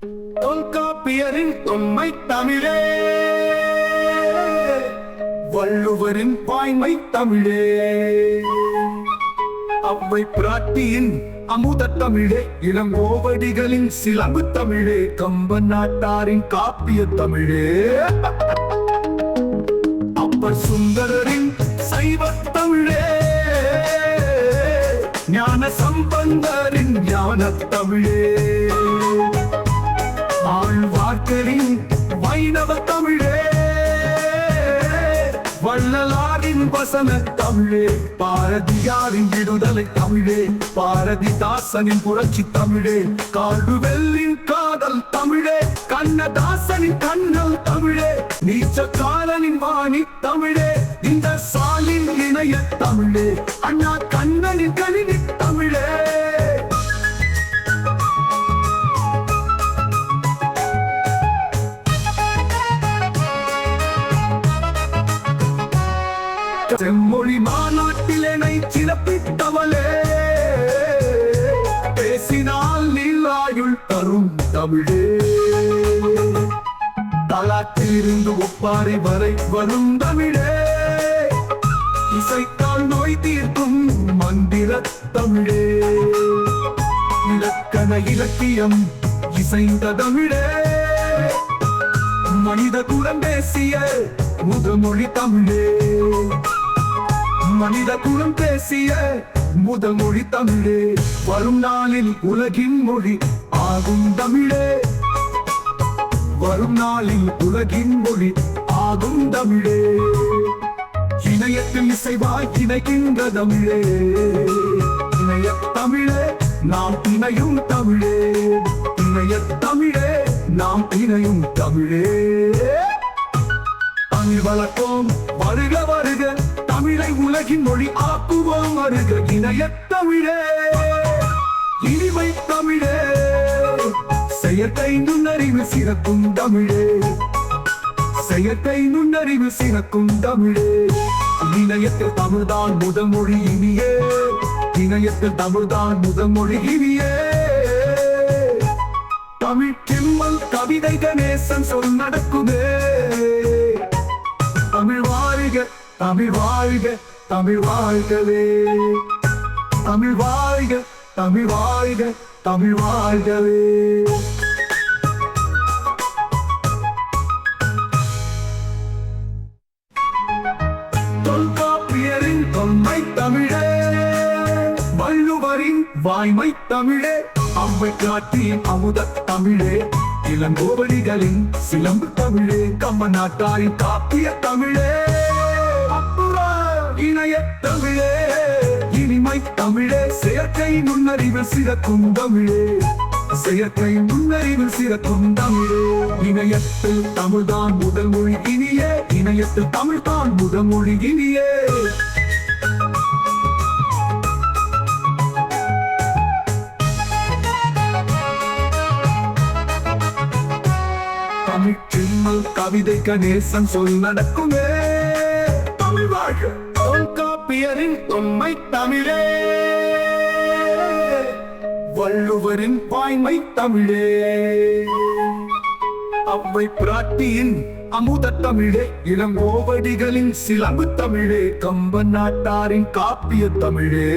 தொல்காப்பியரின் தொன்மை தமிழே, வள்ளுவரின் வாய்மை தமிழே, அவ்வை பிராட்டியின் அமுத தமிழே, இளங்கோவடிகளின் சிலம்பு தமிழே, கம்பன் நாட்டாரின் காப்பிய தமிழே, அப்பர் சுந்தரரின் சைவ தமிழே, ஞான சம்பந்தரின் ஞான தமிழே, ஆழ்வார்க்கரின் வைணவ தமிழே, வள்ளலாரின் வசன தமிழே, பாரதியாரின் விடுதலை தமிழே, பாரதிதாசனின் புரட்சி தமிழே, கால்டுவெல்லின் காதல் தமிழே, கண்ணதாசனின் கண்ணல் தமிழே, நீச்சக்காரனின் வாணி தமிழே, இந்த சாலின் இணைய தமிழே, அண்ணா கண்ணனின் கணினி தமிழே. செம்மொழி மாநாட்டிலே சிறப்பித்தவளே, பேசினால் நீலாயுள் தரும் தமிழே, தலாற்றிலிருந்து ஒப்பாரி வரை வரும் தமிழே, இசைத்தால் நோய் தீர்க்கும் மந்திர தமிழே, இலக்கண இலக்கியம் இசைந்த தமிழே, மனித குலம் பேசிய முதமொழி தமிழே, மனித குலம் பேசிய முதமொழி தமிழே, வரும் நாளில் உலகின் மொழி ஆகும் தமிழே, வரும் நாளில் உலகின் மொழி ஆகும் தமிழே, இணையத்தில் இசைவாய் இணைக்கின்ற தமிழே, இணைய தமிழே நாம் இணையும் தமிழே, இணைய தமிழே நாம் இணையும் தமிழே, தமிழ் வளர்ப்போம் வருக வருக, தமிழை உலகின் மொழி ஆக்குவோம் வருக, இணைய தமிழே இனிமை தமிழே, செயற்கை நுண்ணறிவு சிறக்கும் தமிழே, செயற்கை நுண்ணறிவு சிறக்கும் தமிழே, இணையத்தில் தமிழ்தான் முதமொழி இனியே, இணையத்தில் தமிழ்தான் முதமொழி இனியே, தமிழ் கிம்மல் கவிதை கணேசன் சொல் நடக்குதே, தமிழ் வாழ்க தமிழ் வாழ்க தமிழ் வாழ்கவே, தமிழ் வாழ்க தமிழ் வாழ்க தமிழ் வாழ்கவே. தொல்காப்பியரின் தொன்மை தமிழே, வள்ளுவரின் வாய்மை தமிழே, அவ்வை பிராட்டியின் அமுத தமிழே, இளங்கோவடிகளின் சிலம்பு தமிழே, கம்பன் நாட்டாரின் காப்பிய தமிழே, இணைய தமிழே இனிமை தமிழே, செயற்கை நுண்ணறிவு சிறக்கும் தமிழே, செயற்கை நுண்ணறிவு சிறக்கும் தமிழே, இணையத்தில் தமிழ்தான் முதல் மொழி இனியே, இணையத்தில் தமிழ்தான் முதல் மொழி இனியே. தமிழ் கிம்மல் கவிதை கணேசன் சொல் நடக்குமே, தமிழ் வாழ்க. தொல்காப்பியரின் தொன்மை தமிழே, வள்ளுவரின் வாய்மை தமிழே, அவ்வை பிராட்டியின் அமுத தமிழே, இளங்கோவடிகளின் சிலம்பு தமிழே, கம்பன் நாட்டாரின் காப்பிய தமிழே.